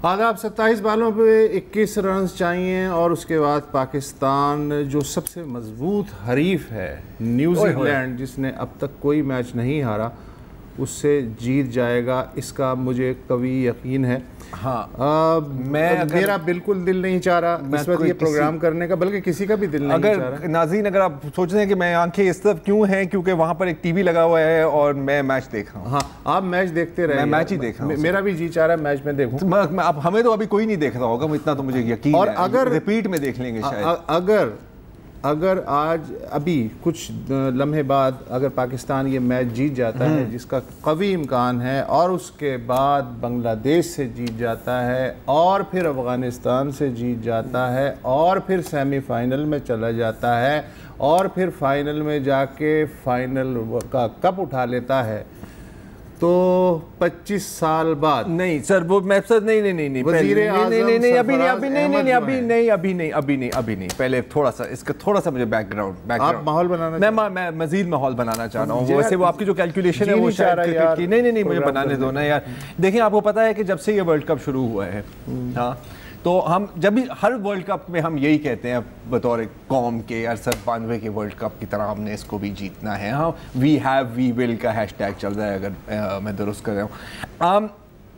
آداب 27 بالوں پہ 21 رنز چاہیے اور اس کے بعد پاکستان جو سب سے مضبوط حریف ہے نیوزی لینڈ جس نے اب تک کوئی میچ نہیں ہارا اس سے جیت جائے گا، اس کا مجھے قوی یقین ہے۔ ہاں میرا بالکل دل نہیں چاہ رہا اس وقت یہ پروگرام کرنے کا، بلکہ کسی کا بھی دل نہیں چاہ رہا۔ ناظرین اگر آپ سوچ رہے ہیں کہ میں آنکھیں اس طرف کیوں ہیں، کیونکہ وہاں پر ایک ٹی وی لگا ہوا ہے اور میں میچ دیکھ رہا ہوں۔ ہاں آپ میچ دیکھتے رہے، میں میچچ ہی دیکھ رہا ہوں، میرا بھی جی چاہ رہا ہے میچ میں دیکھوں۔ اب ہمیں تو ابھی کوئی نہیں دیکھ رہا ہوگا، اتنا تو مجھے یقین ہے، اور اگر ریپیٹ میں دیکھ لیں گے شاید۔ اگر آج ابھی کچھ لمحے بعد اگر پاکستان یہ میچ جیت جاتا ہے جس کا قوی امکان ہے، اور اس کے بعد بنگلہ دیش سے جیت جاتا ہے اور پھر افغانستان سے جیت جاتا ہے اور پھر سیمی فائنل میں چلا جاتا ہے اور پھر فائنل میں جا کے فائنل کا کپ اٹھا لیتا ہے، تو 25 سال بعد نہیں سر، وہ میں سر نہیں ابھی نہیں پہلے تھوڑا سا اس کا تھوڑا سا مجھے بیک گراؤنڈ آپ ماحول بنانا، میں مزید ماحول بنانا چاہ رہا ہوں۔ ویسے وہ آپ کی جو کیلکولیشن ہے وہ شاید کرکٹ کی نہیں مجھے بنانے دو نا یار۔ دیکھیں آپ کو پتہ ہے کہ جب سے یہ ورلڈ کپ شروع ہوا ہے، ہاں تو ہم جب بھی ہر ورلڈ کپ میں ہم یہی کہتے ہیں بطور قوم کے، یار سر 92 کے ورلڈ کپ کی طرح ہم نے اس کو بھی جیتنا ہے۔ ہاں وی ہیو وی ول کا ہیش ٹیگ چل رہا ہے اگر میں درست کر رہا ہوں،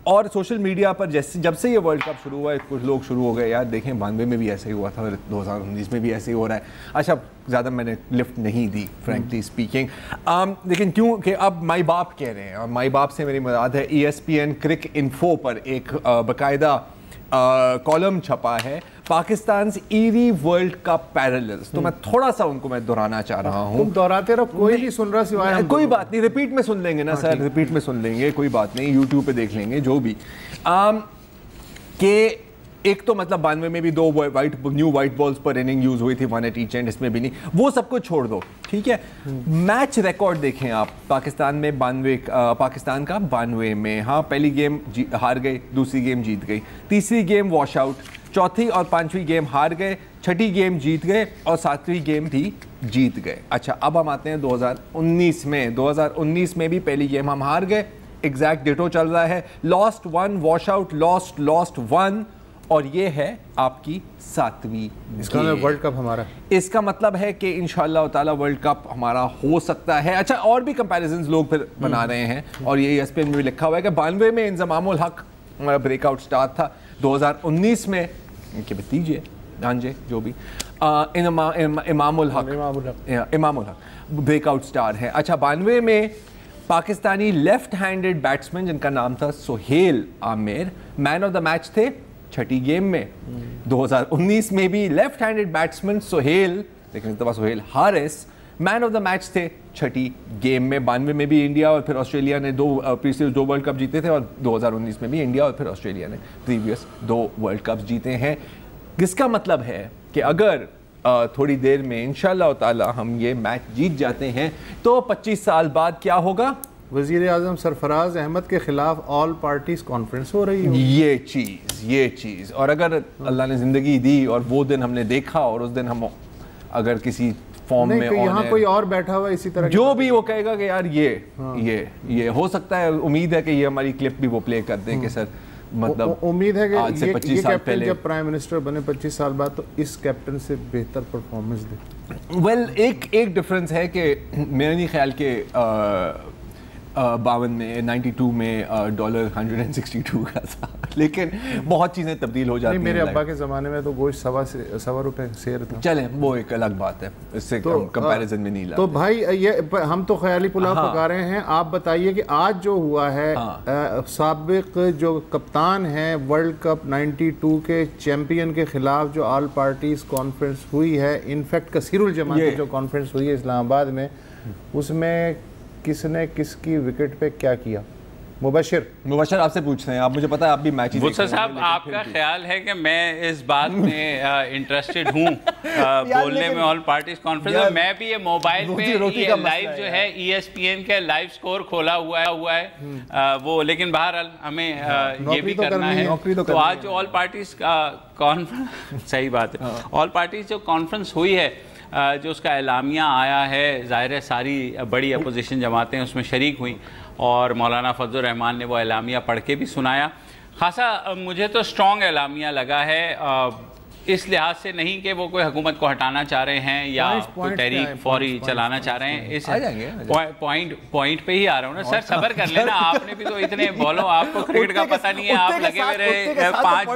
اور سوشل میڈیا پر جب سے یہ ورلڈ کپ شروع ہوا ہے کچھ لوگ شروع ہو گئے، یار دیکھیں 92 میں بھی ایسے ہی ہوا تھا، 2019 میں بھی ایسے ہی ہو رہا ہے۔ اچھا زیادہ میں نے لفٹ نہیں دی فرینکلی اسپیکنگ، لیکن کیوں کہ اب مائی باپ کہہ رہے ہیں، اور مائی باپ سے میری مراد ہے ESPN کرک انفو پر ایک باقاعدہ کالم چھپا ہے پاکستان's ایری ورلڈ کپ پیرللز، تو میں تھوڑا سا ان کو میں دہرانا چاہ رہا ہوں۔ تم دہراتے رہو، کوئی نہیں سن رہا سوائے ہم۔ کوئی بات نہیں، ریپیٹ میں سن لیں گے نا سر، ریپیٹ میں سن لیں گے، کوئی بات نہیں، یوٹیوب پہ دیکھ لیں گے جو بھی۔ کہ ایک تو مطلب 92 میں بھی 2 نیو وائٹ بالز پر اننگ یوز ہوئی تھی، 1 ایٹ ایچ اینڈ، اس میں بھی نہیں، وہ سب کو چھوڑ دو ٹھیک ہے۔ میچ ریکارڈ دیکھیں آپ پاکستان میں، پاکستان کا 92 میں، ہاں پہلی گیم ہار گئی، دوسری گیم جیت گئی، تیسری گیم واش آؤٹ، چوتھی اور پانچویں گیم ہار گئے، چھٹی گیم جیت گئے اور ساتویں گیم بھی جیت گئے۔ اچھا اب ہم آتے ہیں 2019 میں، 2019 میں بھی پہلی گیم ہم ہار گئے، ایگزیکٹ ڈیٹو چل رہا ہے، لاسٹ 1 واش آؤٹ، لاسٹ 1، اور یہ ہے آپ کی 7ویں۔ اس کا ورلڈ کپ ہمارا، اس کا مطلب ہے کہ انشاءاللہ تعالی ورلڈ کپ ہمارا ہو سکتا ہے۔ اچھا اور بھی کمپیریزنز لوگ پھر بنا رہے ہیں، اور یہ ESPN میں بھی لکھا ہوا ہے کہ 92 میں انضمام الحق ہمارا بریک آؤٹ سٹار تھا، 2019 میں ان کے بتیجے جانجے جو بھی امام الحق بریک آؤٹ سٹار ہے۔ اچھا 92 میں پاکستانی لیفٹ ہینڈڈ بیٹسمین جن کا نام تھا سہیل عامر مین آف دا میچ تھے چھٹی گیم میں۔ 2019 میں بھی لیفٹ ہینڈڈ بیٹسمین سہیل، لیکن اس دفعہ سہیل حارث مین آف دا میچ تھے چھٹی گیم میں۔ 92 میں بھی انڈیا اور پھر آسٹریلیا نے پریویس 2 ورلڈ کپ جیتے تھے، اور 2019 میں بھی انڈیا اور پھر آسٹریلیا نے پریویس 2 ورلڈ کپس جیتے ہیں۔ جس کا مطلب ہے کہ اگر تھوڑی دیر میں انشاءاللہ تعالی ہم یہ میچ جیت جاتے ہیں تو 25 سال بعد کیا ہوگا؟ وزیر اعظم سرفراز احمد کے خلاف آل پارٹیز کانفرنس ہو رہی ہے۔ یہ چیز اور اگر اللہ نے زندگی دی اور وہ دن ہم نے دیکھا، اور اس دن ہم اگر کسی فارم میں یہاں کوئی اور بیٹھا ہوا اسی طرح جو بھی وہ کہے گا کہ یار یہ ہو سکتا ہے، امید ہے کہ یہ ہماری کلپ بھی وہ پلے کر دیں کہ سر مطلب امید ہے کہ یہ کیپٹن جب پرائم منسٹر بنے 25 سال بعد تو اس کیپٹن سے بہتر پرفارمنس دے۔ ویل ایک ڈفرنس ہے کہ میرا نہیں خیال کہ 52 میں 92 میں ڈالر 162 کا تھا، لیکن بہت چیزیں تبدیل ہو جاتی ہیں۔ میرے ابا کے زمانے میں تو گوشت 1.25 روپے سیر تھا۔ چلیں وہ ایک الگ بات ہے، اس سے کمپیریزن میں نہیں لاتے۔ تو بھائی یہ ہم تو خیالی پلاؤ پکا رہے ہیں، آپ بتائیے کہ آج جو ہوا ہے، سابق جو کپتان ہیں ورلڈ کپ 92 کے چیمپئن کے خلاف جو آل پارٹیز کانفرنس ہوئی ہے، انفیکٹ کثیر الجماعت کی جو کانفرنس ہوئی ہے اسلام آباد میں، اس میں کس نے کس کی وکٹ پہ کیا کیا؟ مبشر آپ سے پوچھتے ہیں، آپ مجھے پتا ہے آپ بھی میچ بسر صاحب آپ کا خیال ہے کہ میں اس بات میں انٹرسٹڈ ہوں بولنے میں آل پارٹیز کانفرنس؟ میں بھی یہ موبائل پہ یہ لائیو جو ہے ESPN کے لائیو سکور کھولا ہوا ہے وہ، لیکن بہرحال ہمیں یہ بھی کرنا ہے۔ تو آج جو آل پارٹیز کانفرنس، صحیح بات ہے، آل پارٹیز جو کانفرنس ہوئی ہے، جو اس کا اعلامیہ آیا ہے، ظاہر ہے ساری بڑی اپوزیشن جماعتیں اس میں شریک ہوئیں، اور مولانا فضل الرحمان نے وہ اعلامیہ پڑھ کے بھی سنایا۔ خاصا مجھے تو اسٹرانگ اعلامیہ لگا ہے، اس لحاظ سے نہیں کہ وہ کوئی حکومت کو ہٹانا چاہ رہے ہیں یا کوئی تحریک فوری چلانا چاہ رہے ہیں. اس پوائنٹ پہ ہی آ رہا ہوں نا سر، صبر کر لینا. آپ نے بھی تو اتنے بولو، آپ کو کرکٹ کا پتہ نہیں ہے، آپ لگے ہوئے رہے 5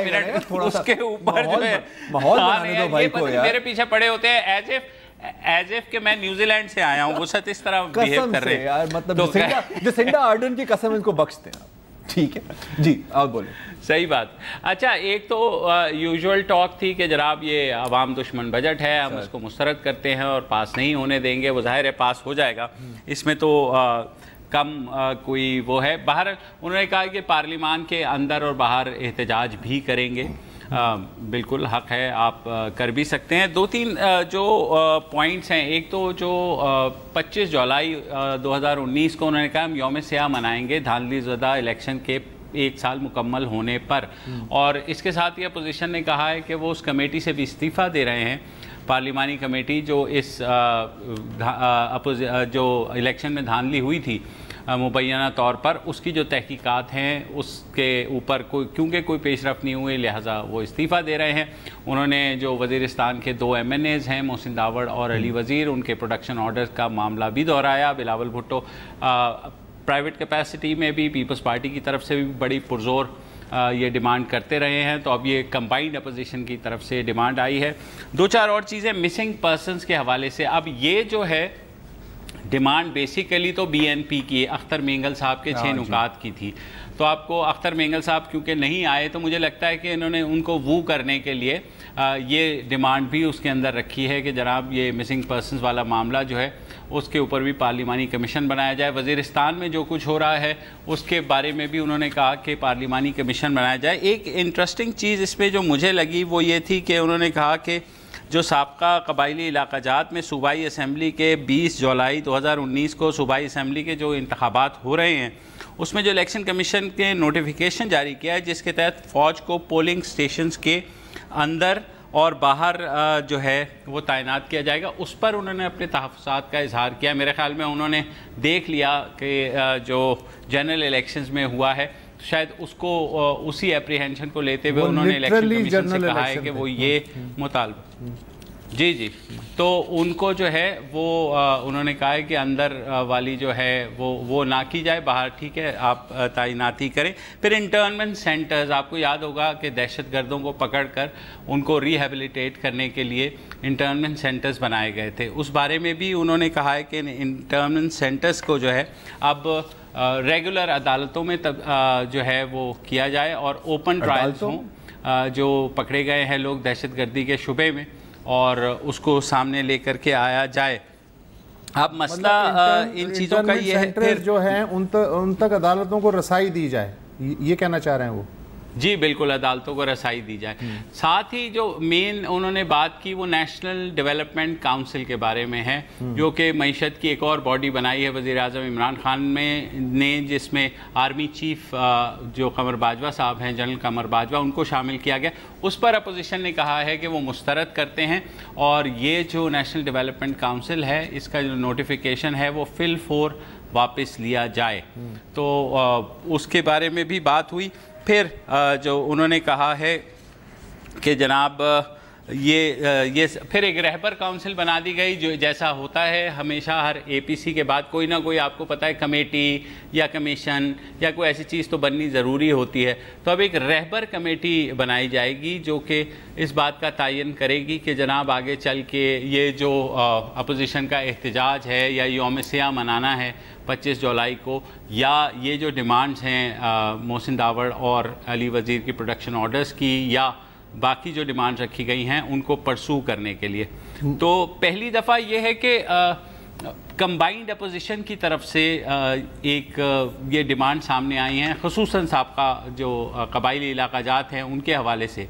منٹ اس کے اوپر جو ہے میرے پیچھے پڑے ہوتے ہیں ایز ایف کہ میں نیوزی لینڈ سے آیا ہوں. وسعت اس طرح بیہیو کر رہے ہیں، مطلب جسنڈا آرڈن کی قسم ان کو بخشتے ہیں. ٹھیک ہے جی آپ بولیں. صحیح بات. اچھا ایک تو یوزول ٹاک تھی کہ جناب یہ عوام دشمن بجٹ ہے، ہم اس کو مسترد کرتے ہیں اور پاس نہیں ہونے دیں گے. وہ ظاہر ہے پاس ہو جائے گا، اس میں تو کم کوئی وہ ہے. باہر انہوں نے کہا کہ پارلیمان کے اندر اور باہر احتجاج بھی کریں گے. بالکل حق ہے، آپ کر بھی سکتے ہیں. 2-3 جو پوائنٹس ہیں، ایک تو جو 25 جولائی 2019 کو انہوں نے کہا ہم یوم سیاہ منائیں گے دھاندلی زدہ الیکشن کے 1 سال مکمل ہونے پر. اور اس کے ساتھ یہ اپوزیشن نے کہا ہے کہ وہ اس کمیٹی سے بھی استعفیٰ دے رہے ہیں، پارلیمانی کمیٹی جو اس جو الیکشن میں دھاندلی ہوئی تھی مبینہ طور پر، اس کی جو تحقیقات ہیں اس کے اوپر کیونکہ کوئی پیش رفت نہیں ہوئی، لہٰذا وہ استعفیٰ دے رہے ہیں. انہوں نے جو وزیرستان کے 2 MNAs ہیں محسن داوڑ اور علی وزیر، ان کے پروڈکشن آرڈرز کا معاملہ بھی دہرایا. بلاول بھٹو پرائیویٹ کیپیسٹی میں بھی پیپلز پارٹی کی طرف سے بھی بڑی پرزور یہ ڈیمانڈ کرتے رہے ہیں. تو اب یہ کمبائنڈ اپوزیشن کی طرف سے ڈیمانڈ آئی ہے. 2-4 اور چیزیں مسنگ پرسنز کے حوالے سے. اب یہ جو ہے ڈیمانڈ بیسیکلی تو BNP کی اختر مینگل صاحب کے 6 نکات کی تھی. تو آپ کو اختر مینگل صاحب کیونکہ نہیں آئے تو مجھے لگتا ہے کہ انہوں نے ان کو وو کرنے کے لیے یہ ڈیمانڈ بھی اس کے اندر رکھی ہے کہ جناب یہ مسنگ پرسنز والا معاملہ جو ہے اس کے اوپر بھی پارلیمانی کمیشن بنایا جائے. وزیرستان میں جو کچھ ہو رہا ہے اس کے بارے میں بھی انہوں نے کہا کہ پارلیمانی کمیشن بنایا جائے. ایک انٹرسٹنگ چیز اس پہ جو مجھے لگی وہ یہ تھی کہ انہوں نے کہا کہ جو سابقہ قبائلی علاقہ جات میں صوبائی اسمبلی کے 20 جولائی 2019 کو صوبائی اسمبلی کے جو انتخابات ہو رہے ہیں اس میں جو الیکشن کمیشن کے نوٹیفیکیشن جاری کیا ہے جس کے تحت فوج کو پولنگ سٹیشنز کے اندر اور باہر جو ہے وہ تعینات کیا جائے گا، اس پر انہوں نے اپنے تحفظات کا اظہار کیا. میرے خیال میں انہوں نے دیکھ لیا کہ جو جنرل الیکشنز میں ہوا ہے شاید اس کو اسی اپریہنشن کو لیتے ہوئے انہوں نے الیکشن کمیشن سے کہا ہے کہ وہ یہ مطالبہ جی تو ان کو جو ہے وہ انہوں نے کہا ہے کہ اندر والی جو ہے وہ نہ کی جائے، باہر ٹھیک ہے آپ تعیناتی کریں. پھر انٹرنمنٹ سینٹرز، آپ کو یاد ہوگا کہ دہشت گردوں کو پکڑ کر ان کو ریہیبلیٹیٹ کرنے کے لیے انٹرنمنٹ سینٹرز بنائے گئے تھے. اس بارے میں بھی انہوں نے کہا ہے کہ انٹرنمنٹ سینٹرز کو جو ہے اب ریگولر عدالتوں میں جو ہے وہ کیا جائے اور اوپن ٹرائلز ہوں جو پکڑے گئے ہیں لوگ دہشت گردی کے شبے میں اور اس کو سامنے لے کر کے آیا جائے. اب مسئلہ ان چیزوں کا یہ ہے پھر جو ہیں ان تک عدالتوں کو رسائی دی جائے، یہ کہنا چاہ رہے ہیں وہ. جی بالکل، عدالتوں کو رسائی دی جائے. ساتھ ہی جو مین انہوں نے بات کی وہ نیشنل ڈیولپمنٹ کاؤنسل کے بارے میں ہے جو کہ معیشت کی ایک اور باڈی بنائی ہے وزیر اعظم عمران خان نے جس میں آرمی چیف جو قمر باجوہ صاحب ہیں، جنرل قمر باجوہ، ان کو شامل کیا گیا. اس پر اپوزیشن نے کہا ہے کہ وہ مسترد کرتے ہیں اور یہ جو نیشنل ڈیولپمنٹ کاؤنسل ہے اس کا جو نوٹیفیکیشن ہے وہ فی الفور واپس لیا جائے. تو اس کے بارے میں بھی بات ہوئی. پھر جو انہوں نے کہا ہے کہ جناب یہ پھر ایک رہبر کاؤنسل بنا دی گئی جو جیسا ہوتا ہے ہمیشہ ہر APC کے بعد کوئی نہ کوئی آپ کو پتہ ہے کمیٹی یا کمیشن یا کوئی ایسی چیز تو بننی ضروری ہوتی ہے. تو اب ایک رہبر کمیٹی بنائی جائے گی جو کہ اس بات کا تعین کرے گی کہ جناب آگے چل کے یہ جو اپوزیشن کا احتجاج ہے یا یوم سیاہ منانا ہے 25 جولائی کو، یا یہ جو ڈیمانڈز ہیں محسن داوڑ اور علی وزیر کی پروڈکشن آرڈرز کی یا باقی جو ڈیمانڈز رکھی گئی ہیں ان کو پرسو کرنے کے لیے. تو پہلی دفعہ یہ ہے کہ کمبائنڈ اپوزیشن کی طرف سے ایک یہ ڈیمانڈ سامنے آئی ہیں خصوصاً سابقہ جو قبائلی علاقہ جات ہیں ان کے حوالے سے،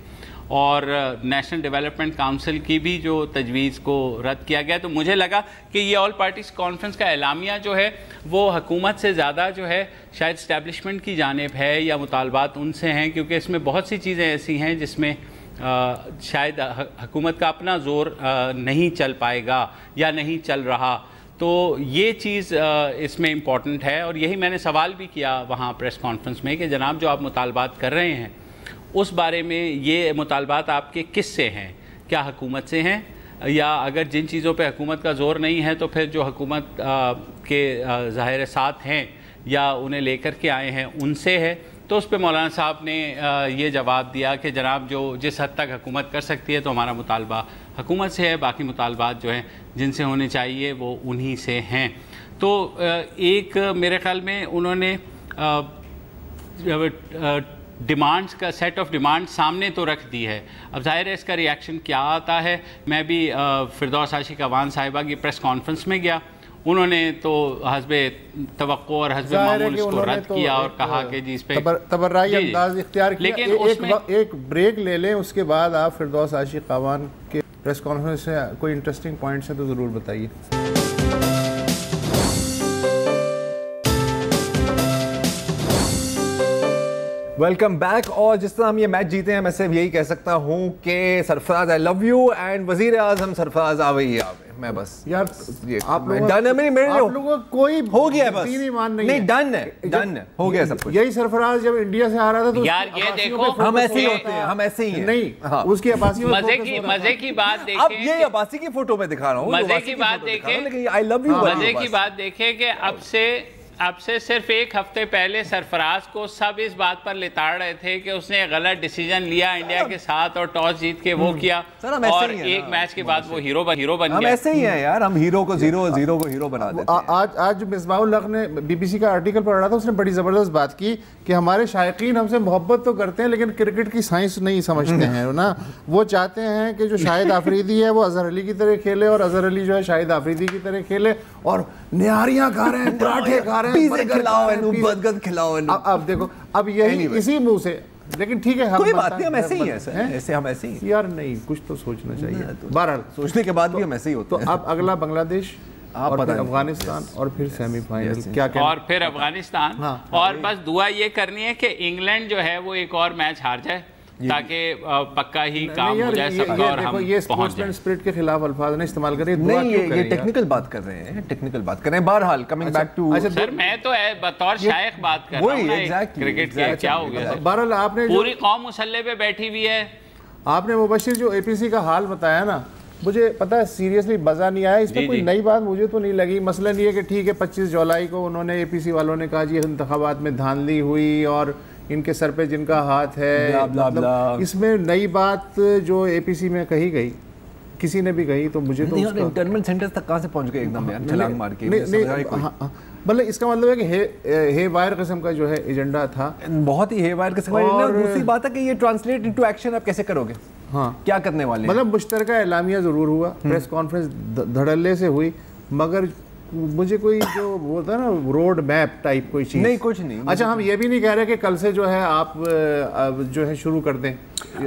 اور نیشنل ڈیولپمنٹ کاؤنسل کی بھی جو تجویز کو رد کیا گیا. تو مجھے لگا کہ یہ آل پارٹیز کانفرنس کا اعلامیہ جو ہے وہ حکومت سے زیادہ جو ہے شاید اسٹیبلشمنٹ کی جانب ہے یا مطالبات ان سے ہیں، کیونکہ اس میں بہت سی چیزیں ایسی ہیں جس میں شاید حکومت کا اپنا زور نہیں چل پائے گا یا نہیں چل رہا. تو یہ چیز اس میں امپورٹنٹ ہے، اور یہی میں نے سوال بھی کیا وہاں پریس کانفرنس میں کہ جناب جو آپ مطالبات کر رہے ہیں اس بارے میں یہ مطالبات آپ کے کس سے ہیں؟ کیا حکومت سے ہیں، یا اگر جن چیزوں پہ حکومت کا زور نہیں ہے تو پھر جو حکومت کے ظاہر ساتھ ہیں یا انہیں لے کر کے آئے ہیں ان سے ہے؟ تو اس پہ مولانا صاحب نے یہ جواب دیا کہ جناب جو جس حد تک حکومت کر سکتی ہے تو ہمارا مطالبہ حکومت سے ہے، باقی مطالبات جو ہیں جن سے ہونے چاہیے وہ انہی سے ہیں۔ تو ایک میرے خیال میں انہوں نے ڈیمانڈز کا سیٹ آف ڈیمانڈ سامنے تو رکھ دی ہے، اب ظاہر ہے اس کا ریاکشن کیا آتا ہے۔ میں بھی فردوس عاشق اعوان صاحبہ کی پریس کانفرنس میں گیا، انہوں نے تو حسب توقع اور حسب معمول اس کو رد کیا اور کہا کہ جی اس پہ تبرعی انداز اختیار کیا۔ لیکن ایک بریک لے لیں، اس کے بعد آپ فردوس عاشق اعوان کے پریس کانفرنس سے کوئی انٹرسٹنگ پوائنٹس ہیں تو ضرور بتائیے۔ Welcome back. اور جس طرح ہم یہ میچ جیتے ہیں میں صرف یہی کہہ سکتا ہوں کہ سرفراز آئی لو یو، اینڈ وزیر اعظم سرفراز آوئی آوے۔ میں بس یار آپ لوگوں کوئی ہو گیا بس نہیں، ڈن ہے ہو گیا سب کچھ۔ یہی سرفراز جب انڈیا سے آ رہا تھا تو یار یہ دیکھو ہم ایسے ہی ہوتے ہیں، ہم ایسے ہی ہیں۔ نہیں اس کی عباسی مزے کی بات دیکھیں، اب یہ عباسی کی فوٹو میں دکھا رہا ہوں، مزے کی بات دیکھیں، آئی لو یو مزے کی بات دیکھیں کہ اب سے صرف ایک ہفتے پہلے سرفراز کو سب اس بات پر لتاڑ رہے تھے کہ اس نے غلط ڈیسیجن لیا انڈیا کے ساتھ اور ٹاس جیت کے وہ کیا، اور ایک میچ کے بعد وہ ہیرو بن گیا۔ ہم ایسے ہی ہیں یار، ہم ہیرو کو زیرو کو ہیرو بنا دیتے ہیں۔ آج مصباح الحق نے بی بی سی کا آرٹیکل پڑھ رہا تھا، اس نے بڑی زبردست بات کی کہ ہمارے شائقین ہم سے محبت تو کرتے ہیں لیکن کرکٹ کی سائنس نہیں سمجھتے ہیں نا، وہ چاہتے ہیں کہ جو شاہد آفریدی ہے وہ اظہر علی کی طرح کھیلے اور اظہر علی جو ہے شاہد آفریدی کی طرح کھیلے، اور نہاریاں کھا رہے ہیں، پراٹھے کھا رہے ہیں، برگر کھلاؤ۔ اب دیکھو اب یہی اسی منہ سے، لیکن ٹھیک ہے کوئی بات نہیں، ہم ایسے ہی ہیں، ایسے ہم ایسے ہی یار، نہیں کچھ تو سوچنا چاہیے۔ بہرحال سوچنے کے بعد بھی ہم ایسے ہی ہوتے ہیں۔ تو اب اگلا بنگلہ دیش اور پھر افغانستان اور پھر سیمی فائنل، کیا کہنا؟ اور پھر افغانستان، اور بس دعا یہ کرنی ہے کہ انگلینڈ جو ہے وہ ایک اور میچ ہار جائے تاکہ پکا ہی کام ہو جائے سب کا، اور ہم یہ اسپورٹس مین اسپرٹ کے خلاف الفاظ نہ استعمال کریں۔ نہیں، یہ ٹیکنیکل بات کر رہے ہیں، ٹیکنیکل بات کر رہے ہیں۔ بہرحال کمنگ بیک ٹو، سر میں تو بطور شائق بات کر رہا ہوں کرکٹ کے، کیا ہو گیا؟ بہرحال آپ نے پوری قوم مسلح پہ بیٹھی ہوئی ہے۔ آپ نے مبشر جو اے پی سی کا حال بتایا نا، مجھے پتا ہے سیریسلی مزہ نہیں آیا، اس میں کوئی نئی بات مجھے تو نہیں لگی۔ مسئلہ نہیں ہے کہ ٹھیک ہے 25 جولائی کو انہوں نے اے پی سی والوں نے کہا جی انتخابات میں دھاندلی ہوئی اور ان کے سر پہ جن کا ہاتھ ہے، اس میں نئی بات جو اے پی سی میں کہی گئی کسی نے بھی کہی تو مجھے تو انٹرنمنٹ سینٹر تک کہاں سے پہنچ گئے ایک دم یار، چھلانگ مار کے۔ مطلب اس کا مطلب ہے کہ ہے وائر قسم کا جو ہے ایجنڈا تھا، بہت ہی ہے وائر قسم کا ایجنڈا۔ اور دوسری بات ہے کہ یہ ٹرانسلیٹ انٹو ایکشن آپ کیسے کرو گے؟ ہاں کیا کرنے والے ہیں؟ مطلب مشترکہ اعلامیہ ضرور ہوا، پریس کانفرنس دھڑلے سے ہوئی، مگر مجھے کوئی جو ہوتا ہے نا روڈ میپ ٹائپ کوئی چیز نہیں، کچھ نہیں۔ اچھا ہم یہ بھی نہیں کہہ رہے کہ کل سے جو ہے آپ جو ہے شروع کر دیں،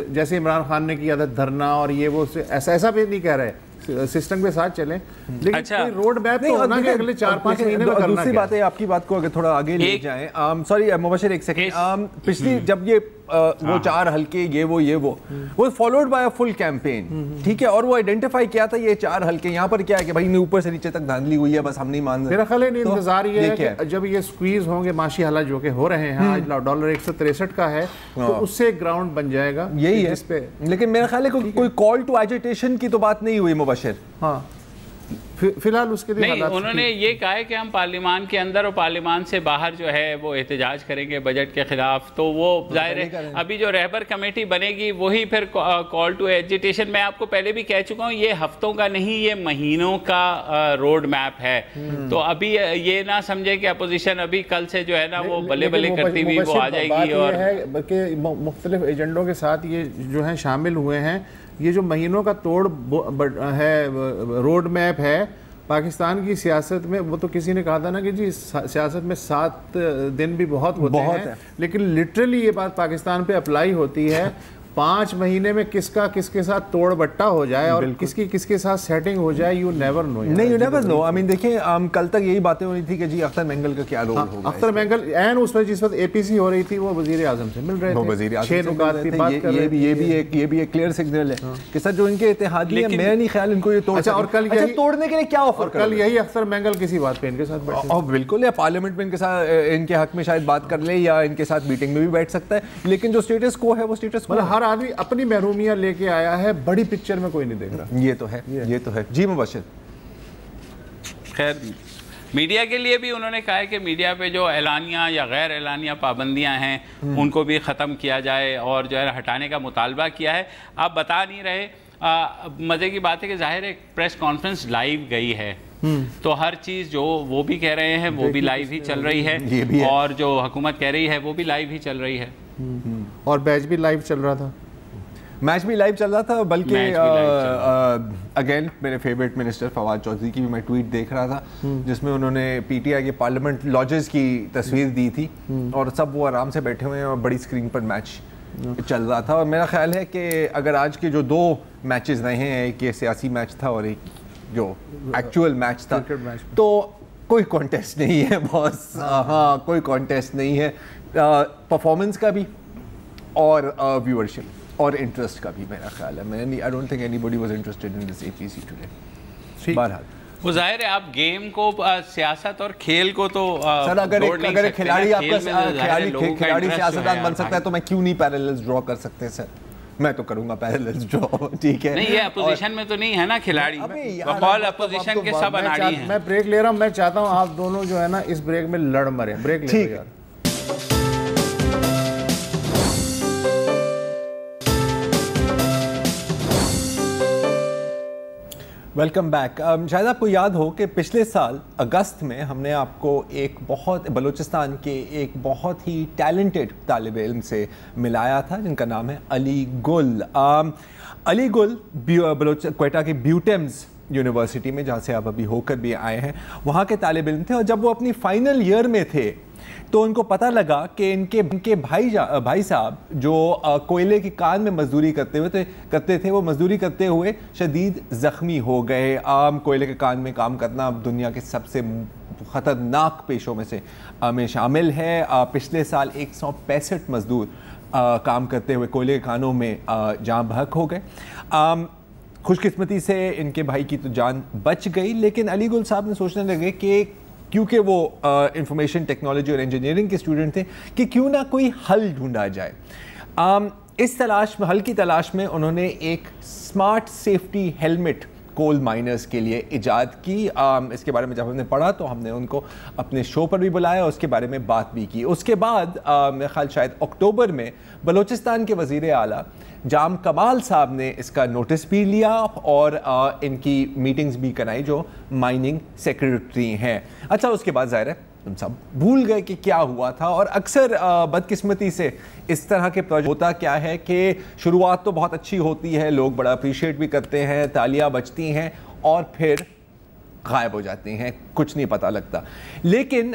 جیسے عمران خان نے کیا تھا دھرنا اور یہ وہ، ایسا بھی نہیں کہہ رہے، سسٹم کے ساتھ چلیں، لیکن کوئی روڈ میپ تو ہونا کہ اگلے 4-5 مہینے میں کرنا۔ دوسری بات ہے آپ کی بات کو اگر تھوڑا آگے لے جائیں، سوری مبشر ایک سیکنڈ، پچھلی جب یہ وہ 4 حلقے یہ وہ followed by a full campaign, ٹھیک ہے، اور وہ آئیڈینٹیفائی کیا تھا یہ 4 حلقے، یہاں پر کیا ہے کہ بھائی اوپر سے نیچے تک دھاندلی ہوئی ہے، بس ہم نہیں مان رہے۔ میرا خیال ہے انتظار یہ ہے کہ جب یہ سکویز ہوں گے معاشی حالات جو کہ ہو رہے ہیں، آج ڈالر 163 کا ہے تو اس سے ایک گراؤنڈ بن جائے گا، یہی ہے اس پہ۔ لیکن میرا خیال ہے کوئی کال ٹو ایجیٹیشن کی تو بات نہیں ہوئی مبشر۔ ہاں فی الحال اس کے نہیں، انہوں نے یہ کہا ہے کہ ہم پارلیمان کے اندر اور پارلیمان سے باہر جو ہے وہ احتجاج کریں گے بجٹ کے خلاف، تو وہ ظاہر ہے ابھی جو رہبر کمیٹی بنے گی وہی پھر کال ٹو ایجیٹیشن۔ میں آپ کو پہلے بھی کہہ چکا ہوں یہ ہفتوں کا نہیں، یہ مہینوں کا روڈ میپ ہے، تو ابھی یہ نہ سمجھے کہ اپوزیشن ابھی کل سے جو ہے نا وہ بلے بلے کرتی ہوئی وہ آ جائے گی، اور بلکہ مختلف ایجنڈوں کے ساتھ یہ جو ہیں شامل ہوئے ہیں۔ یہ جو مہینوں کا توڑ ہے روڈ میپ ہے پاکستان کی سیاست میں، وہ تو کسی نے کہا تھا نا کہ جی سیاست میں 7 دن بھی بہت ہوتے ہیں، لیکن لٹرلی یہ بات پاکستان پہ اپلائی ہوتی ہے۔ 5 مہینے میں کس کا کس کے ساتھ توڑ بٹا ہو جائے اور کس کی کس کے ساتھ سیٹنگ ہو جائے, یو نیور نو. نہیں, یو نیور نو. آئی مین دیکھیں کل تک یہی باتیں ہو رہی تھی کہ جی اختر مینگل کا کیا رول ہوگا. اختر مینگل این اس وقت جس وقت اے پی سی ہو رہی تھی وہ وزیر اعظم سے مل رہے تھے, 6 نکات کی بات کر رہے تھے. یہ بھی ایک کلیئر سگنل ہے کہ سر جو ان کے اتحادی ہیں, میرا نہیں خیال ان کو یہ توڑ. اور کل توڑنے کے لیے کیا آفر کل یہی اختر مینگل کسی بات پہ ان کے ساتھ بیٹھے, بالکل, یا پارلیمنٹ میں ان کے ساتھ ان کے حق میں شاید بات کر لے یا ان کے ساتھ میٹنگ میں بھی بیٹھ سکتا ہے, لیکن جو اسٹیٹس کو ہے وہ اسٹیٹس کو, ہر آدمی اپنی محرومیاں لے کے آیا ہے, بڑی پکچر میں کوئی نہیں دیکھ رہا. یہ تو ہے, یہ تو ہے. جی مبشر. خیر, میڈیا کے لیے بھی انہوں نے کہا ہے کہ میڈیا پہ جو اعلانیہ یا غیر اعلانیہ پابندیاں ہیں ان کو بھی ختم کیا جائے اور جو ہے ہٹانے کا مطالبہ کیا ہے. آپ بتا نہیں رہے, مزے کی بات ہے کہ ظاہر ہے پریس کانفرنس لائیو گئی ہے تو ہر چیز جو وہ بھی کہہ رہے ہیں وہ بھی لائیو ہی چل رہی ہے, اور جو حکومت کہہ رہی ہے وہ بھی لائیو ہی چل رہی ہے, اور میچ بھی لائیو چل رہا تھا. میچ بھی لائیو چل رہا تھا, بلکہ اگین میرے فیوریٹ منسٹر فواد چودھری کی بھی میں ٹویٹ دیکھ رہا تھا جس میں انہوں نے پی ٹی آئی کے پارلیمنٹ لاجز کی تصویر دی تھی اور سب وہ آرام سے بیٹھے ہوئے ہیں اور بڑی اسکرین پر میچ چل رہا تھا. اور میرا خیال ہے کہ اگر آج کے جو 2 میچز رہے ہیں, ایک یہ سیاسی میچ تھا اور ایک جو ایکچوئل میچ تھا, تو کوئی کانٹیسٹ نہیں ہے باس. ہاں, کوئی کانٹیسٹ نہیں ہے پرفارمنس کا بھی اور ویورشپ اور انٹرسٹ کا بھی. میرا خیال ہے I don't think anybody was interested in this APC today. بہرحال وہ ظاہر ہے آپ گیم کو, سیاست اور کھیل کو تو سر اگر ایک کھلاڑی آپ کا کھلاڑی سیاستدان بن سکتا ہے تو میں کیوں نہیں پیرللز ڈرا کر سکتے سر؟ میں تو کروں گا پیرللز ڈرا, ٹھیک ہے. نہیں, یہ اپوزیشن میں تو نہیں ہے نا کھلاڑی, بقول اپوزیشن کے سب اناڑی ہیں. میں بریک لے رہا ہوں, میں چاہتا ہوں آپ دونوں جو ہے نا اس بریک میں لڑ مریں. بریک لے یار. Welcome back. شاید آپ کو یاد ہو کہ پچھلے سال اگست میں ہم نے آپ کو ایک بلوچستان کے ایک بہت ہی ٹیلنٹڈ طالب علم سے ملایا تھا جن کا نام ہے علی گل. علی گل کوئٹہ کے بیوٹیمز یونیورسٹی میں, جہاں سے آپ ابھی ہو کر بھی آئے ہیں, وہاں کے طالب علم تھے. اور جب وہ اپنی فائنل ایئر میں تھے تو ان کو پتہ لگا کہ ان کے بھائی صاحب جو کوئلے کی کان میں مزدوری کرتے تھے وہ مزدوری کرتے ہوئے شدید زخمی ہو گئے. کوئلے کے کان میں کام کرنا دنیا کے سب سے خطرناک پیشوں میں شامل ہے. پچھلے سال 165 مزدور کام کرتے ہوئے کوئلے کے کانوں میں جاں بحق ہو گئے. خوش قسمتی سے ان کے بھائی کی تو جان بچ گئی, لیکن علی گل صاحب نے سوچنے لگے کہ کیونکہ وہ انفارمیشن ٹیکنالوجی اور انجینئرنگ کے اسٹوڈنٹ تھے کہ کیوں نہ کوئی حل ڈھونڈا جائے. اس حل کی تلاش میں انہوں نے ایک اسمارٹ سیفٹی ہیلمٹ کول مائنرز کے لیے ایجاد کی. اس کے بارے میں جب ہم نے پڑھا تو ہم نے ان کو اپنے شو پر بھی بلایا اور اس کے بارے میں بات بھی کی. اس کے بعد میرے خیال شاید اکتوبر میں بلوچستان کے وزیر اعلیٰ جام کمال صاحب نے اس کا نوٹس بھی لیا اور ان کی میٹنگز بھی کرائی جو مائننگ سیکرٹری ہیں. اچھا, اس کے بعد ظاہر ہے ہم سب بھول گئے کہ کیا ہوا تھا. اور اکثر بدقسمتی سے اس طرح کے پروجیکٹ ہوتا کیا ہے کہ شروعات تو بہت اچھی ہوتی ہے, لوگ بڑا اپریشیٹ بھی کرتے ہیں, تالیاں بجتی ہیں اور پھر غائب ہو جاتی ہیں, کچھ نہیں پتہ لگتا. لیکن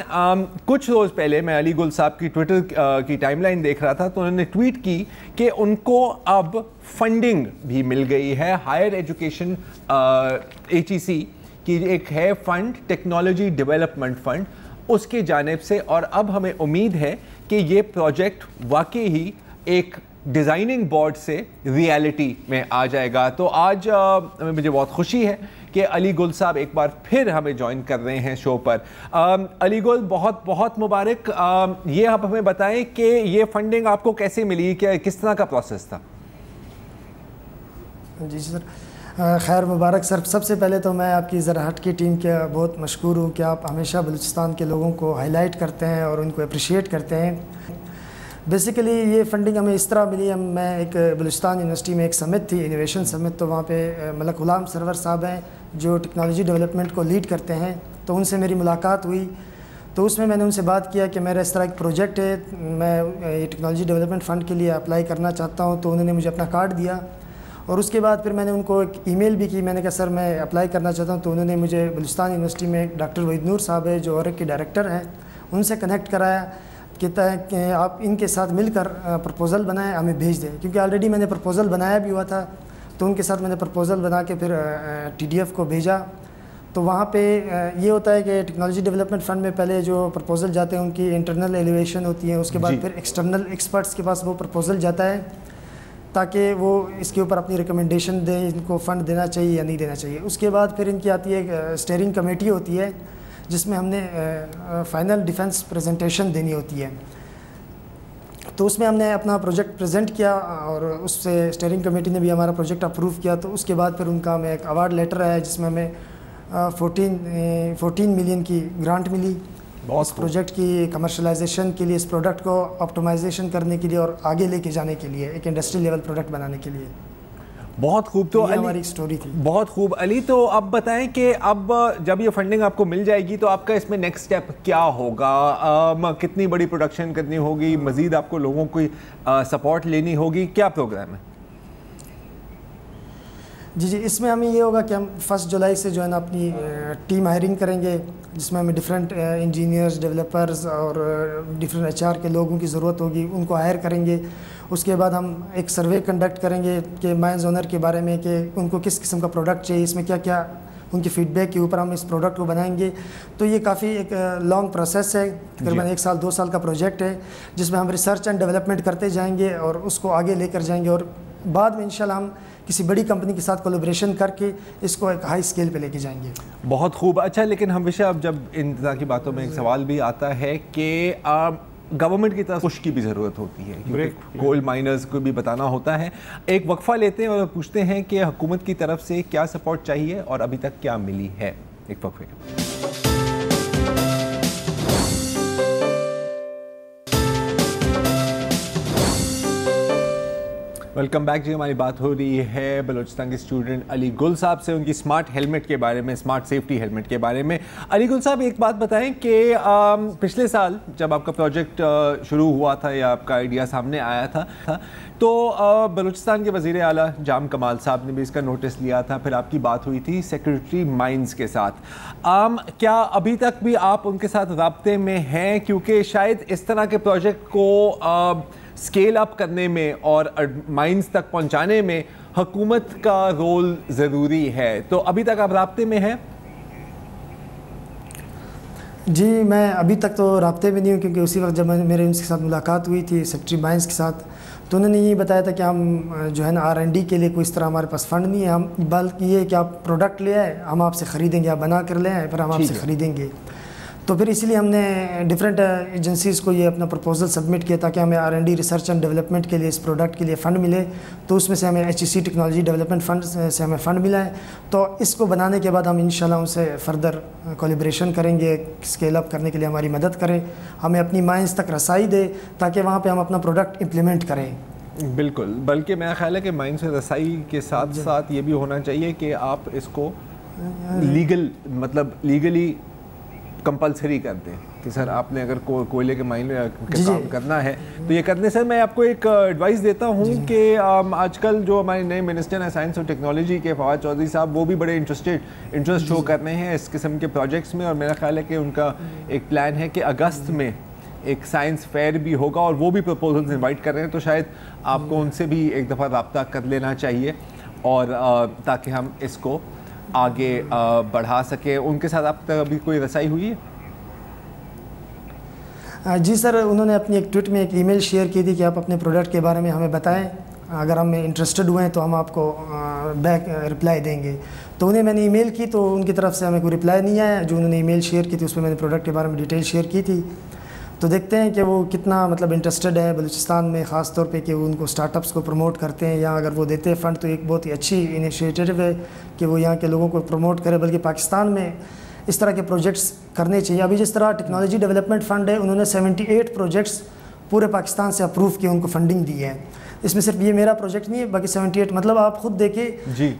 کچھ روز پہلے میں علی گل صاحب کی ٹویٹر کی ٹائم لائن دیکھ رہا تھا تو انہوں نے ٹویٹ کی کہ ان کو اب فنڈنگ بھی مل گئی ہے. ہائر ایجوکیشن HEC کی ایک ہے فنڈ, ٹیکنالوجی ڈیولپمنٹ فنڈ, اس کی جانب سے, اور اب ہمیں امید ہے کہ یہ پروجیکٹ واقعی ہی ایک ڈیزائننگ بورڈ سے ریالٹی میں آ جائے گا. تو آج مجھے بہت خوشی ہے کہ علی گل صاحب ایک بار پھر ہمیں جوائن کر رہے ہیں شو پر. علی گل, بہت بہت مبارک. یہ آپ ہمیں بتائیں کہ یہ فنڈنگ آپ کو کیسے ملی, کس طرح کا پروسیس تھا؟ جی سر, خیر مبارک سر. سب سے پہلے تو میں آپ کی زراعت کی ٹیم کے بہت مشکور ہوں کہ آپ ہمیشہ بلوچستان کے لوگوں کو ہائی لائٹ کرتے ہیں اور ان کو اپریشیٹ کرتے ہیں. بیسیکلی یہ فنڈنگ ہمیں اس طرح ملی, میں ایک بلوچستان یونیورسٹی میں ایک سمٹ تھی, انوویشن سمٹ, تو وہاں پہ ملک غلام سرور صاحب ہیں جو ٹیکنالوجی ڈیولپمنٹ کو لیڈ کرتے ہیں, تو ان سے میری ملاقات ہوئی. تو اس میں نے ان سے بات کیا کہ میرا اس طرح ایک پروجیکٹ ہے, میں یہ ٹیکنالوجی ڈیولپمنٹ فنڈ کے لیے اپلائی کرنا چاہتا ہوں. تو انہوں نے مجھے اپنا کارڈ دیا اور اس کے بعد پھر میں نے ان کو ایک ای میل بھی کی. میں نے کہا سر میں اپلائی کرنا چاہتا ہوں. تو انہوں نے مجھے بلوچستان یونیورسٹی میں ڈاکٹر وحید نور صاحب ہے جو اورک کے ڈائریکٹر ہیں, ان سے کنیکٹ کرایا. کہتا ہے کہ آپ ان کے ساتھ مل کر پرپوزل بنائیں, ہمیں بھیج دیں, کیونکہ آلریڈی میں نے پرپوزل بنایا بھی ہوا تھا, تو ان کے ساتھ میں نے پرپوزل بنا کے پھر TDF کو بھیجا. تو وہاں پہ یہ ہوتا ہے کہ ٹیکنالوجی ڈیولپمنٹ فنڈ میں پہلے جو پرپوزل جاتے ہیں ان کی انٹرنل ایلیویشن ہوتی ہے, اس کے بعد پھر ایکسٹرنل ایکسپرٹس کے پاس وہ پرپوزل جاتا ہے تاکہ وہ اس کے اوپر اپنی ریکمنڈیشن دیں, ان کو فنڈ دینا چاہیے یا نہیں دینا چاہیے. اس کے بعد پھر ان کی آتی ہے اسٹیئرنگ کمیٹی ہوتی ہے جس میں ہم نے فائنل ڈیفنس پریزنٹیشن دینی ہوتی ہے. تو اس میں ہم نے اپنا پروجیکٹ پریزنٹ کیا اور اس سے اسٹیئرنگ کمیٹی نے بھی ہمارا پروجیکٹ اپروو کیا. تو اس کے بعد پھر ان کا ہمیں ایک ایوارڈ لیٹر آیا جس میں ہمیں 14 ملین کی گرانٹ ملی اس پروجیکٹ کی کمرشلائزیشن کے لیے, اس پروڈکٹ کو آپٹومائزیشن کرنے کے لیے اور آگے لے کے جانے کے لیے, ایک انڈسٹری لیول پروڈکٹ بنانے کے لیے. بہت خوب. تو ہماری اسٹوری تھی. بہت خوب علی. تو اب بتائیں کہ اب جب یہ فنڈنگ آپ کو مل جائے گی تو آپ کا اس میں نیکسٹ اسٹیپ کیا ہوگا؟ کتنی بڑی پروڈکشن کرنی ہوگی؟ مزید آپ کو لوگوں کی سپورٹ لینی ہوگی؟ کیا پروگرام ہے؟ جی اس میں ہمیں یہ ہوگا کہ ہم 1 جولائی سے جو ہے نا اپنی ٹیم ہائرنگ کریں گے, جس میں ہمیں ڈفرینٹ انجینئرز, ڈیولپرز اور ڈفرینٹ HR کے لوگوں کی ضرورت ہوگی, ان کو ہائر کریں گے. اس کے بعد ہم ایک سروے کنڈکٹ کریں گے کہ مائنز اونر کے بارے میں کہ ان کو کس قسم کا پروڈکٹ چاہیے, اس میں کیا کیا ان کی فیڈ بیک کے اوپر ہم اس پروڈکٹ کو بنائیں گے. تو یہ کافی ایک لانگ پروسیس ہے, تقریباً 1 سال 2 سال کا پروجیکٹ ہے جس میں ہم ریسرچ اینڈ ڈیولپمنٹ کرتے جائیں گے اور اس کو آگے لے کر جائیں گے, اور بعد میں انشاءاللہ ہم کسی بڑی کمپنی کے ساتھ کولیبریشن کر کے اس کو ایک ہائی اسکیل پہ لے کے جائیں گے. بہت خوب. اچھا, لیکن ہمیشہ اب جب ان طرح کی باتوں میں ایک سوال بھی آتا ہے کہ گورنمنٹ کی طرف پش کی بھی ضرورت ہوتی ہے, کول مائنرز کو بھی بتانا ہوتا ہے. ایک وقفہ لیتے ہیں اور پوچھتے ہیں کہ حکومت کی طرف سے کیا سپورٹ چاہیے اور ابھی تک کیا ملی ہے. ایک وقفے کا. ویلکم بیک جی. ہماری بات ہو رہی ہے بلوچستان کے اسٹوڈنٹ علی گل صاحب سے, ان کی اسمارٹ ہیلمٹ کے بارے میں, اسمارٹ سیفٹی ہیلمٹ کے بارے میں. علی گل صاحب, ایک بات بتائیں کہ پچھلے سال جب آپ کا پروجیکٹ شروع ہوا تھا یا آپ کا آئیڈیا سامنے آیا تھا تو بلوچستان کے وزیر اعلیٰ جام کمال صاحب نے بھی اس کا نوٹس لیا تھا, پھر آپ کی بات ہوئی تھی سیکریٹری مائنز کے ساتھ. کیا ابھی تک بھی آپ ان کے ساتھ رابطے میں ہیں؟ کیونکہ شاید اس طرح کے پروجیکٹ کو اسکیل اپ کرنے میں اور مائنز تک پہنچانے میں حکومت کا رول ضروری ہے, تو ابھی تک آپ رابطے میں ہیں؟ جی میں ابھی تک تو رابطے میں نہیں ہوں, کیونکہ اسی وقت جب میرے ان کے ساتھ ملاقات ہوئی تھی سیکریٹری مائنز کے ساتھ, تو انہوں نے یہ بتایا تھا کہ ہم جو ہے نا R&D کے لیے کوئی اس طرح ہمارے پاس فنڈ نہیں ہے, ہم بلکہ یہ ہے کہ آپ پروڈکٹ لے آئے, ہم آپ سے خریدیں گے, آپ بنا کر لے آئے, پھر ہم آپ سے خریدیں گے. تو پھر اسی لیے ہم نے ڈفرینٹ ایجنسیز کو یہ اپنا پرپوزل سبمٹ کیا تاکہ ہمیں R&D ریسرچ اینڈ ڈیولپمنٹ کے لیے اس پروڈکٹ کے لیے فنڈ ملے. تو اس میں سے ہمیں HEC ٹیکنالوجی ڈیولپمنٹ فنڈ سے ہمیں فنڈ ملا ہے. تو اس کو بنانے کے بعد ہم انشاءاللہ ان سے فردر کولیبریشن کریں گے, اسکیل اپ کرنے کے لیے ہماری مدد کریں, ہمیں اپنی مائنز تک رسائی دے تاکہ وہاں پہ ہم اپنا پروڈکٹ امپلیمنٹ کریں. بالکل, بلکہ میرا خیال ہے کہ مائنز سے رسائی کے ساتھ ساتھ یہ بھی ہونا چاہیے کہ آپ اس کو لیگلی کمپلسری کر دیں کہ سر آپ نے اگر کوئلے کے مائن میں کام کرنا ہے تو یہ کرنے. سر میں آپ کو ایک ایڈوائس دیتا ہوں کہ آج کل جو ہمارے نئے منسٹر ہیں سائنس اور ٹیکنالوجی کے, فواد چودھری صاحب, وہ بھی بڑے انٹرسٹ شو کر رہے ہیں اس قسم کے پروجیکٹس میں, اور میرا خیال ہے کہ ان کا ایک پلان ہے کہ اگست میں ایک سائنس فیئر بھی ہوگا اور وہ بھی پرپوزلز انوائٹ کر رہے ہیں. تو شاید آپ کو ان سے بھی ایک دفعہ رابطہ کر لینا چاہیے اور تاکہ ہم اس کو آگے بڑھا سکیں. ان کے ساتھ آپ تک ابھی کوئی رسائی ہوئی ہے؟ جی سر, انہوں نے اپنی ایک ٹویٹ میں ایک ای میل شیئر کی تھی کہ آپ اپنے پروڈکٹ کے بارے میں ہمیں بتائیں, اگر ہم انٹرسٹڈ ہوئے ہیں تو ہم آپ کو بیک رپلائی دیں گے. تو انہیں میں نے ای میل کی تو ان کی طرف سے ہمیں کوئی رپلائی نہیں آیا. جو انہوں نے ای میل شیئر کی تھی اس میں نے پروڈکٹ کے بارے میں ڈیٹیل شیئر کی تھی. تو دیکھتے ہیں کہ وہ کتنا انٹرسٹڈ ہے بلوچستان میں, خاص طور پہ کہ وہ ان کو اسٹارٹ اپس کو پروموٹ کرتے ہیں, یا اگر وہ دیتے ہیں فنڈ تو ایک بہت ہی اچھی انیشیٹو ہے کہ وہ یہاں کے لوگوں کو پروموٹ کرے. بلکہ پاکستان میں اس طرح کے پروجیکٹس کرنے چاہیے. ابھی جس طرح ٹیکنالوجی ڈیولپمنٹ فنڈ ہے, انہوں نے 78 پروجیکٹس پورے پاکستان سے اپروو کیے, ان کو فنڈنگ دی ہے. اس میں صرف یہ میرا پروجیکٹ نہیں ہے, باقی 78 مطلب آپ خود دیکھیں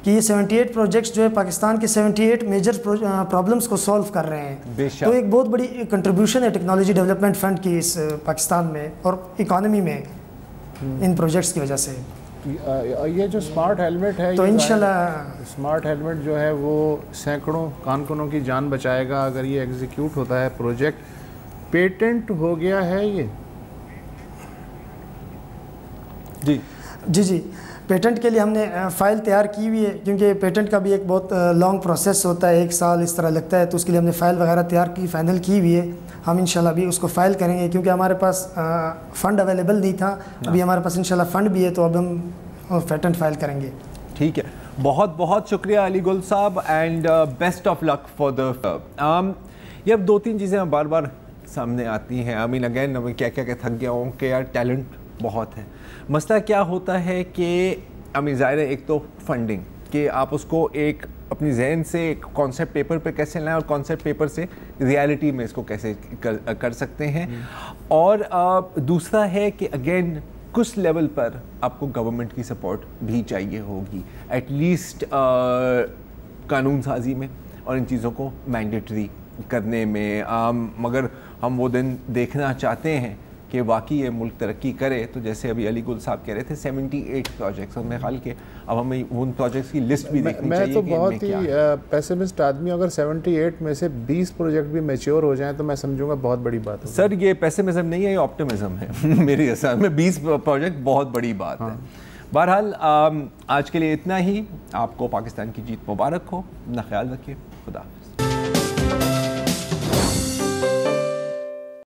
کہ یہ 78 پروجیکٹس جو ہے پاکستان کے 78 میجر پرابلمس کو سولو کر رہے ہیں. تو ایک بہت بڑی کنٹریبیوشن ہے ٹیکنالوجی ڈیولپمنٹ فنڈ کی اس پاکستان میں اور اکانومی میں ان پروجیکٹس کی وجہ سے. یہ جو اسمارٹ ہیلمٹ ہے, تو انشاءاللہ اسمارٹ ہیلمٹ جو ہے وہ سینکڑوں کارکنوں کی جان بچائے گا اگر یہ ایگزیکیوٹ ہوتا ہے. پروجیکٹ پیٹنٹ ہو گیا ہے, یہ جی پیٹنٹ کے لیے ہم نے فائل تیار کی ہوئی ہے، کیونکہ پیٹنٹ کا بھی ایک بہت لانگ پروسیس ہوتا ہے، 1 سال اس طرح لگتا ہے، تو اس کے لیے ہم نے فائل وغیرہ تیار کی، فائنل کی ہوئی ہے. ہم انشاءاللہ ابھی اس کو فائل کریں گے، کیونکہ ہمارے پاس فنڈ اویلیبل نہیں تھا. ابھی ہمارے پاس انشاءاللہ فنڈ بھی ہے، تو اب ہم پیٹنٹ فائل کریں گے. ٹھیک ہے، بہت بہت شکریہ Ali Gul sahib, and best of luck for the. یہ اب 2-3 چیزیں بار بار سامنے آتی ہیں. آئی مین اگین میں کیا تھک گیا ہوں کہ یار ٹیلنٹ بہت ہے. مسئلہ کیا ہوتا ہے کہ ظاہر ہے ایک تو فنڈنگ، کہ آپ اس کو ایک اپنی ذہن سے ایک کانسیپٹ پیپر پہ کیسے لائیں اور کانسیپٹ پیپر سے ریالٹی میں اس کو کیسے کر سکتے ہیں. اور دوسرا ہے کہ اگین کچھ لیول پر آپ کو گورنمنٹ کی سپورٹ بھی چاہیے ہوگی، ایٹ لیسٹ قانون سازی میں اور ان چیزوں کو مینڈیٹری کرنے میں. مگر ہم وہ دن دیکھنا چاہتے ہیں کہ واقعی یہ ملک ترقی کرے. تو جیسے ابھی علی گل صاحب کہہ رہے تھے 78 پروجیکٹس، اور میرے خیال کہ اب ہمیں ان پروجیکٹس کی لسٹ بھی دیکھنی چاہیے. میں تو بہت ہی پیسمسٹ آدمی ہوں، اگر 78 میں سے 20 پروجیکٹ بھی میچیور ہو جائیں تو میں سمجھوں گا بہت بڑی بات ہے. سر یہ پیسمزم نہیں ہے، یہ آپٹمزم ہے میری حساب میں. 20 پروجیکٹ بہت بڑی بات ہے. بہرحال آج کے لیے اتنا ہی. آپ کو پاکستان کی جیت مبارک ہو. اپنا خیال رکھیے. خدا.